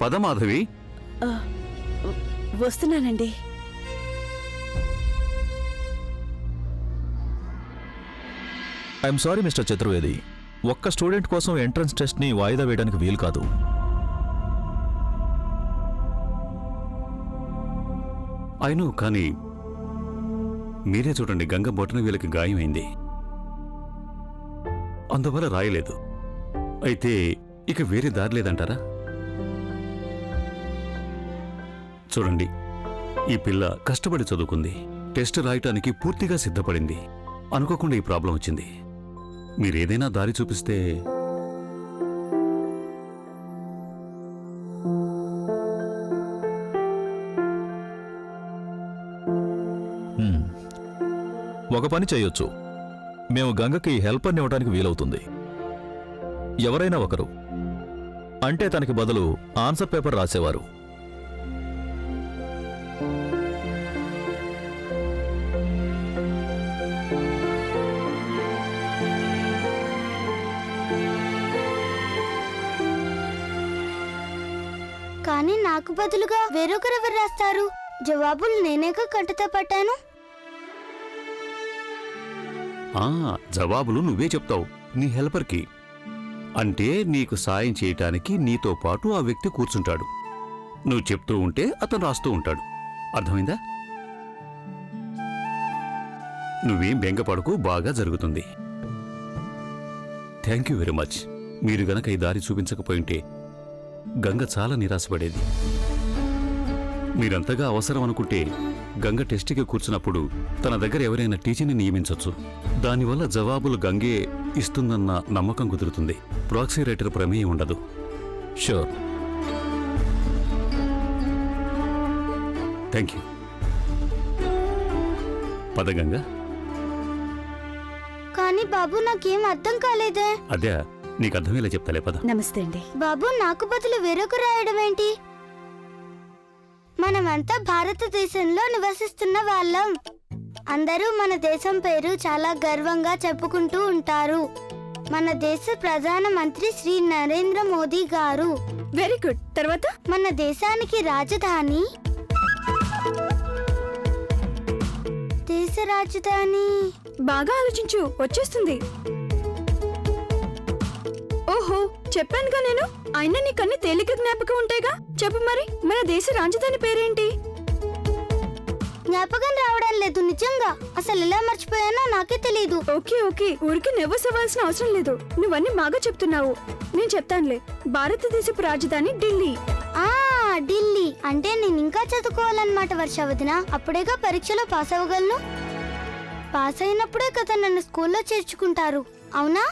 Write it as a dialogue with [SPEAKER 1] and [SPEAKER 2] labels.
[SPEAKER 1] పదమాధవి.
[SPEAKER 2] వస్తున్నానండి.
[SPEAKER 3] I'm sorry mister Chaturvedi, ఒక్క student కోసం ఎంట్రన్స్ టెస్ట్ని వాయిదా వేయడానికి వీలు కాదు.
[SPEAKER 1] అయినో కానీ మీరే చూడండి, గంగ బొటన వేలికి గాయమైంది, అందువల్ల రాయలేదు. అయితే ఇక వేరే దారి లేదంటారా? చూడండి, ఈ పిల్ల కష్టపడి చదువుకుంది, టెస్ట్ రాయటానికి పూర్తిగా సిద్ధపడింది. అనుకోకుండా ఈ ప్రాబ్లం వచ్చింది. మీరేదైనా దారి చూపిస్తే.
[SPEAKER 3] ఒక పని చేయొచ్చు, మేము గంగకి హెల్పర్ని ఇవ్వడానికి వీలవుతుంది. ఎవరైనా ఒకరు, అంటే తనకి బదులు ఆన్సర్ పేపర్ రాసేవారు.
[SPEAKER 4] కానీ నాకు బదులుగా వేరొకరెవరు రాస్తారు? జవాబులు నేనేగా కంటతో పట్టాను.
[SPEAKER 1] జవాబులు నువ్వే చెప్తావు నీ హెల్పర్కి. అంటే నీకు సాయం చేయటానికి నీతో పాటు ఆ వ్యక్తి కూర్చుంటాడు. నువ్వు చెప్తూ ఉంటే అతను రాస్తూ ఉంటాడు. అర్థమైందా? నువ్వేం బెంగపడకు, బాగా జరుగుతుంది. Thank you very much. మీరు గనక ఈ దారి చూపించకపోయింటే గంగ చాలా నిరాశపడేది. మీరంతగా అవసరం అనుకుంటే గంగ టెస్ట్కి కూర్చున్నప్పుడు తన దగ్గర ఎవరైనా టీచర్ని నియమించవచ్చు. దానివల్ల జవాబులు గంగే ఇస్తుందన్న నమ్మకం కుదురుతుంది. ప్రాక్సీ రైటర్ ప్రమేయం ఉండదు.
[SPEAKER 3] షూర్.
[SPEAKER 1] Thank you. పద గంగ.
[SPEAKER 4] కానీ బాబు నాకేం అర్థం కాలేదే.
[SPEAKER 1] అదే నీకు అర్థమయ్యేలా చెప్తాలే, పద.
[SPEAKER 2] నమస్తే అండి.
[SPEAKER 4] బాబు నాకు బదులు వేరొకరు రాయడం ఏంటి? మనమంతా భారతదేశంలో నివసిస్తున్న వాళ్ళం. అందరూ మన దేశం పేరు చాలా గర్వంగా చెప్పుకుంటూ ఉంటారు. మన దేశ ప్రధానమంత్రి శ్రీ నరేంద్ర మోదీ గారు.
[SPEAKER 2] Very good. తర్వాత
[SPEAKER 4] మన దేశానికి రాజధాని, దేశ రాజధాని.
[SPEAKER 2] బాగా ఆలోచించు, వచ్చేస్తుంది. ఓహో, చెప్పానుగా నేను. అయినా నీకన్నీ తేలిక జ్ఞాపకం ఉంటాయిగా. చెప్పు మరి, మన దేశ రాజధాని పేరేంటి?
[SPEAKER 4] జ్ఞాపకం రావడం లేదు నిజంగా. అసలు ఎలా మర్చిపోయానో నాకే తెలీదు.
[SPEAKER 2] ఓకే ఓకే, ఊరికి నెవ్వస్ అవ్వాల్సిన అవసరం లేదు. నువ్వన్నీ బాగా చెప్తున్నావు. నేను చెప్తానులే. భారతదేశపు రాజధాని ఢిల్లీ.
[SPEAKER 4] ఢిల్లీ అంటే నేను ఇంకా చదువుకోవాలన్నమాట వర్షావతిన. అప్పుడేగా పరీక్షలో పాస్ అవ్వగలను. పాస్ అయినప్పుడే కదా నన్ను స్కూల్లో చేర్చుకుంటారు, అవునా?